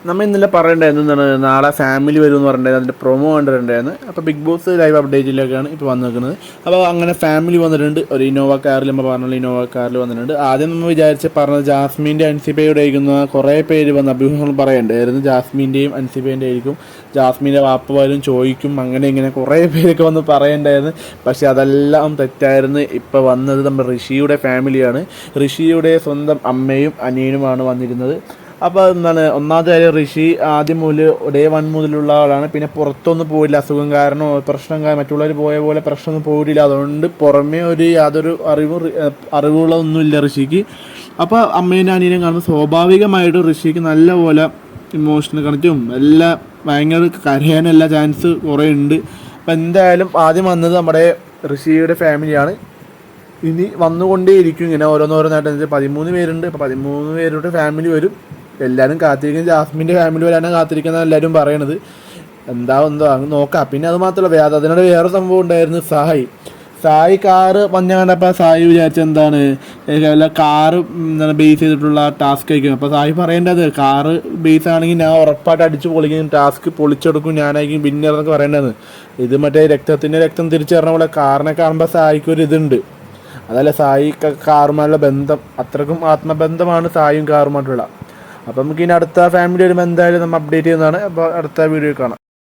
നമ്മൾ ഇന്നലെ പറയണ്ടായിരുന്നു എന്താണ് നാളെ ഫാമിലി വരും എന്ന് പറഞ്ഞിട്ടുണ്ടായിരുന്നു. അതിൻ്റെ പ്രൊമോ കണ്ടിട്ടുണ്ടായിരുന്നു. അപ്പോൾ ബിഗ് ബോസ് ലൈവ് അപ്ഡേറ്റിലേക്കാണ് ഇപ്പോൾ വന്നിരിക്കുന്നത്. അപ്പോൾ അങ്ങനെ ഫാമിലി വന്നിട്ടുണ്ട്. ഒരു ഇന്നോവ കാറിൽ നമ്മൾ പറഞ്ഞ ഇന്നോവ കാറിൽ വന്നിട്ടുണ്ട്. ആദ്യം നമ്മൾ പറഞ്ഞത് ജാസ്മിൻ്റെ അൻസിബയുടെ ആയിരിക്കുന്ന കുറേ പേര് വന്ന് അഭിമുഖങ്ങൾ പറയണ്ടായിരുന്നു. ജാസ്മിൻ്റെയും അൻസിബേൻ്റെ ആയിരിക്കും. ജാസ്മിൻ്റെ വാപ്പ വരും ചോദിക്കും, അങ്ങനെ ഇങ്ങനെ കുറേ പേരൊക്കെ വന്ന് പറയണ്ടായിരുന്നു. പക്ഷേ അതെല്ലാം തെറ്റായിരുന്നു. ഇപ്പോൾ വന്നത് നമ്മുടെ ഋഷിയുടെ ഫാമിലിയാണ്. ഋഷിയുടെ സ്വന്തം അമ്മയും അനിയനുമാണ് വന്നിരുന്നത്. അപ്പോൾ എന്താണ്, ഒന്നാമത്തെ കാര്യം, ഋഷി ആദ്യം മുതൽ ഡേ 1 മുതലുള്ള ആളാണ്. പിന്നെ പുറത്തൊന്നും പോയില്ല, അസുഖം കാരണമോ പ്രശ്നം കാരണം മറ്റുള്ളവർ പോയ പോലെ പ്രശ്നമൊന്നും പോയില്ല. അതുകൊണ്ട് പുറമേ യാതൊരു അറിവുകളൊന്നുമില്ല ഋഷിക്ക്. അപ്പോൾ അമ്മേനും അനിയനും കാണുമ്പോൾ സ്വാഭാവികമായിട്ട് ഋഷിക്ക് നല്ല പോലെ ഇമോഷണൽ കണക്റ്റും എല്ലാം ഭയങ്കര കരയാനെല്ലാം ചാൻസ് കുറേ ഉണ്ട്. അപ്പം എന്തായാലും ആദ്യം വന്നത് നമ്മുടെ ഋഷിയുടെ ഫാമിലിയാണ്. ഇനി വന്നുകൊണ്ടേയിരിക്കും ഇങ്ങനെ ഓരോന്നോരോന്നായിട്ട്. 13 പേരുണ്ട്. ഇപ്പോൾ 13 പേരുടെ ഫാമിലി വരും. എല്ലാവരും കാത്തിരിക്കുന്നത് ജാസ്മിൻ്റെ ഫാമിലി വരാനാണ് കാത്തിരിക്കുന്നത് എല്ലാവരും പറയണത്. എന്തോ അങ്ങ് നോക്കാം. പിന്നെ അത് മാത്രമല്ല, അതിനോട് വേറെ സംഭവം ഉണ്ടായിരുന്നു. സായി കാറ് മഞ്ഞ കണ്ടപ്പോൾ സായി വിചാരിച്ച എന്താണ് കാറ് ബേസ് ചെയ്തിട്ടുള്ള ടാസ്ക് ആയിരിക്കും. അപ്പോൾ സായി പറയേണ്ടത് കാറ് ബേസ് ആണെങ്കിൽ ഞാൻ ഉറപ്പായിട്ട് അടിച്ച് പൊളിക്കും, ടാസ്ക് പൊളിച്ചെടുക്കും, ഞാനായിരിക്കും വിന്നർ എന്നൊക്കെ പറയേണ്ടത്. ഇത് മറ്റേ രക്തം തിരിച്ചു തരണ പോലെ കാറിനെ കാണുമ്പോൾ സായിക്ക് ഒരു ഇതുണ്ട്. അതല്ല, സായി കാറുമായുള്ള ബന്ധം അത്രക്കും ആത്മബന്ധമാണ് സായിയും കാറുമായിട്ടുള്ള. അപ്പം നമുക്ക് ഇനി അടുത്ത ഫാമിലി വരുമ്പോൾ എന്തായാലും നമ്മൾ അപ്ഡേറ്റ് ചെയ്യുന്നതാണ്. അപ്പോൾ അടുത്ത വീഡിയോ കാണാം.